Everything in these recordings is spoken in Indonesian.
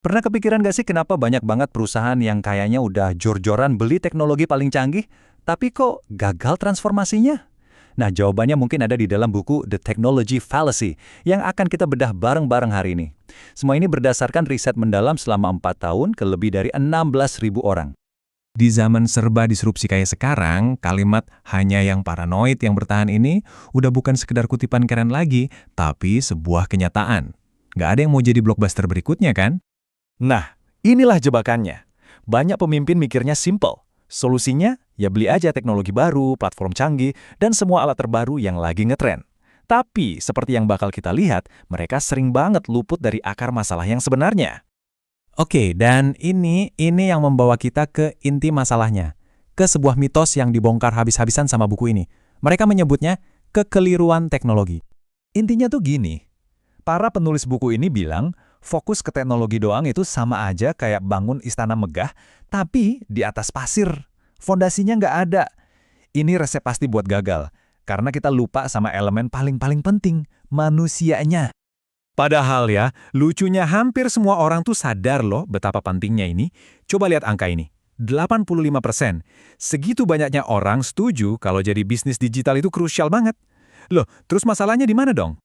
Pernah kepikiran gak sih kenapa banyak banget perusahaan yang kayaknya udah jor-joran beli teknologi paling canggih, tapi kok gagal transformasinya? Nah, jawabannya mungkin ada di dalam buku The Technology Fallacy yang akan kita bedah bareng-bareng hari ini. Semua ini berdasarkan riset mendalam selama 4 tahun ke lebih dari 16.000 orang. Di zaman serba disrupsi kayak sekarang, kalimat hanya yang paranoid yang bertahan ini udah bukan sekedar kutipan keren lagi, tapi sebuah kenyataan. Nggak ada yang mau jadi blockbuster berikutnya kan? Nah, inilah jebakannya. Banyak pemimpin mikirnya simple. Solusinya, ya beli aja teknologi baru, platform canggih, dan semua alat terbaru yang lagi ngetren. Tapi, seperti yang bakal kita lihat, mereka sering banget luput dari akar masalah yang sebenarnya. Oke, dan ini yang membawa kita ke inti masalahnya. Ke sebuah mitos yang dibongkar habis-habisan sama buku ini. Mereka menyebutnya kekeliruan teknologi. Intinya tuh gini, para penulis buku ini bilang, fokus ke teknologi doang itu sama aja kayak bangun istana megah, tapi di atas pasir. Fondasinya nggak ada. Ini resep pasti buat gagal, karena kita lupa sama elemen paling-paling penting, manusianya. Padahal ya, lucunya hampir semua orang tuh sadar loh betapa pentingnya ini. Coba lihat angka ini, 85%. Segitu banyaknya orang setuju kalau jadi bisnis digital itu krusial banget. Loh, terus masalahnya di mana dong?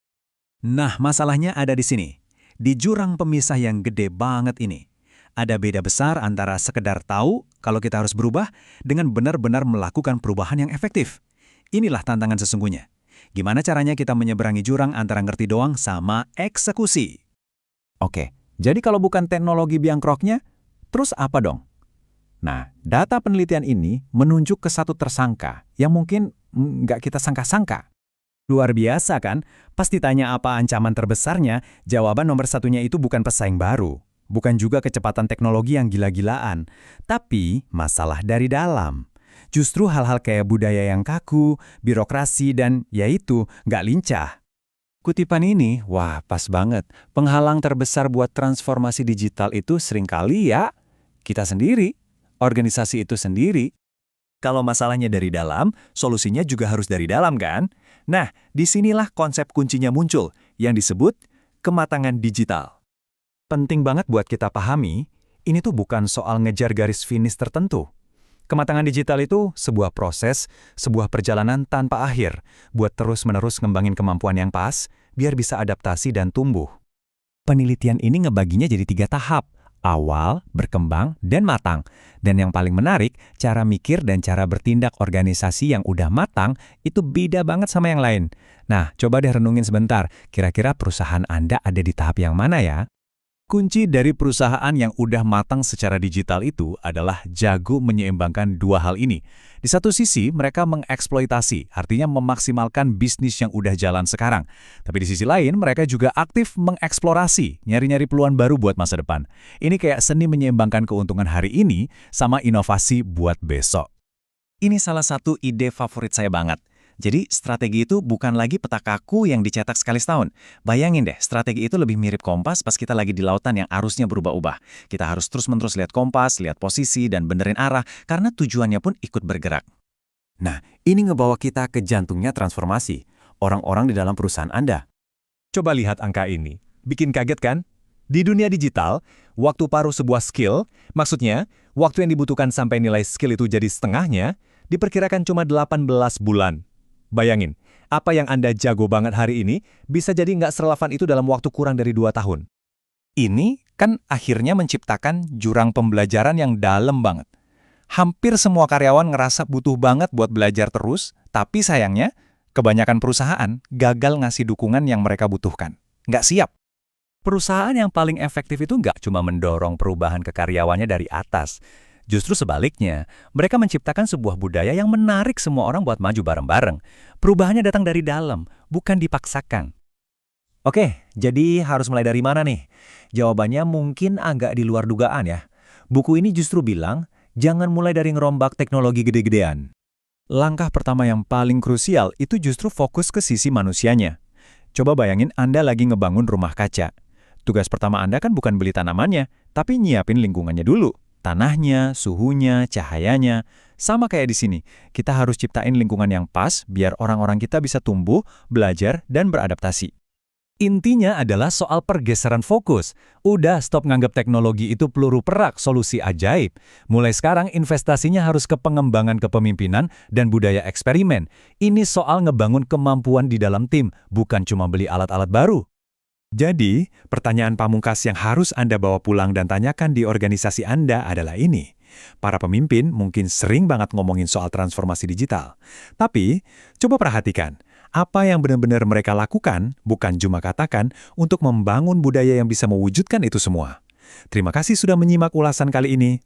Nah, masalahnya ada di sini. Di jurang pemisah yang gede banget ini. Ada beda besar antara sekedar tahu kalau kita harus berubah dengan benar-benar melakukan perubahan yang efektif. Inilah tantangan sesungguhnya. Gimana caranya kita menyeberangi jurang antara ngerti doang sama eksekusi? Oke, jadi kalau bukan teknologi biang keroknya, terus apa dong? Nah, data penelitian ini menunjuk ke satu tersangka yang mungkin nggak kita sangka-sangka. Luar biasa kan? Pas ditanya apa ancaman terbesarnya, jawaban nomor satunya itu bukan pesaing baru. Bukan juga kecepatan teknologi yang gila-gilaan. Tapi masalah dari dalam. Justru hal-hal kayak budaya yang kaku, birokrasi, dan yaitu nggak lincah. Kutipan ini, wah pas banget. Penghalang terbesar buat transformasi digital itu seringkali ya kita sendiri, organisasi itu sendiri. Kalau masalahnya dari dalam, solusinya juga harus dari dalam kan? Nah, disinilah konsep kuncinya muncul, yang disebut kematangan digital. Penting banget buat kita pahami, ini tuh bukan soal ngejar garis finish tertentu. Kematangan digital itu sebuah proses, sebuah perjalanan tanpa akhir, buat terus-menerus ngembangin kemampuan yang pas, biar bisa adaptasi dan tumbuh. Penelitian ini ngebaginya jadi 3 tahap. Awal, berkembang, dan matang. Dan yang paling menarik, cara mikir dan cara bertindak organisasi yang udah matang itu beda banget sama yang lain. Nah, coba deh renungin sebentar, kira-kira perusahaan Anda ada di tahap yang mana ya? Kunci dari perusahaan yang udah matang secara digital itu adalah jago menyeimbangkan dua hal ini. Di satu sisi, mereka mengeksploitasi, artinya memaksimalkan bisnis yang udah jalan sekarang. Tapi di sisi lain, mereka juga aktif mengeksplorasi, nyari-nyari peluang baru buat masa depan. Ini kayak seni menyeimbangkan keuntungan hari ini sama inovasi buat besok. Ini salah satu ide favorit saya banget. Jadi strategi itu bukan lagi peta kaku yang dicetak sekali setahun. Bayangin deh, strategi itu lebih mirip kompas pas kita lagi di lautan yang arusnya berubah-ubah. Kita harus terus-menerus lihat kompas, lihat posisi, dan benerin arah, karena tujuannya pun ikut bergerak. Nah, ini ngebawa kita ke jantungnya transformasi, orang-orang di dalam perusahaan Anda. Coba lihat angka ini. Bikin kaget kan? Di dunia digital, waktu paruh sebuah skill, maksudnya, waktu yang dibutuhkan sampai nilai skill itu jadi setengahnya, diperkirakan cuma 18 bulan. Bayangin, apa yang Anda jago banget hari ini bisa jadi nggak serelevan itu dalam waktu kurang dari 2 tahun. Ini kan akhirnya menciptakan jurang pembelajaran yang dalam banget. Hampir semua karyawan ngerasa butuh banget buat belajar terus, tapi sayangnya, kebanyakan perusahaan gagal ngasih dukungan yang mereka butuhkan. Nggak siap. Perusahaan yang paling efektif itu nggak cuma mendorong perubahan ke karyawannya dari atas. Justru sebaliknya, mereka menciptakan sebuah budaya yang menarik semua orang buat maju bareng-bareng. Perubahannya datang dari dalam, bukan dipaksakan. Oke, jadi harus mulai dari mana nih? Jawabannya mungkin agak di luar dugaan ya. Buku ini justru bilang, jangan mulai dari ngerombak teknologi gede-gedean. Langkah pertama yang paling krusial itu justru fokus ke sisi manusianya. Coba bayangin Anda lagi ngebangun rumah kaca. Tugas pertama Anda kan bukan beli tanamannya, tapi nyiapin lingkungannya dulu. Tanahnya, suhunya, cahayanya. Sama kayak di sini, kita harus ciptain lingkungan yang pas biar orang-orang kita bisa tumbuh, belajar, dan beradaptasi. Intinya adalah soal pergeseran fokus. Udah stop nganggap teknologi itu peluru perak solusi ajaib. Mulai sekarang investasinya harus ke pengembangan kepemimpinan dan budaya eksperimen. Ini soal ngebangun kemampuan di dalam tim, bukan cuma beli alat-alat baru. Jadi, pertanyaan pamungkas yang harus Anda bawa pulang dan tanyakan di organisasi Anda adalah ini. Para pemimpin mungkin sering banget ngomongin soal transformasi digital. Tapi, coba perhatikan, apa yang benar-benar mereka lakukan, bukan cuma katakan, untuk membangun budaya yang bisa mewujudkan itu semua. Terima kasih sudah menyimak ulasan kali ini.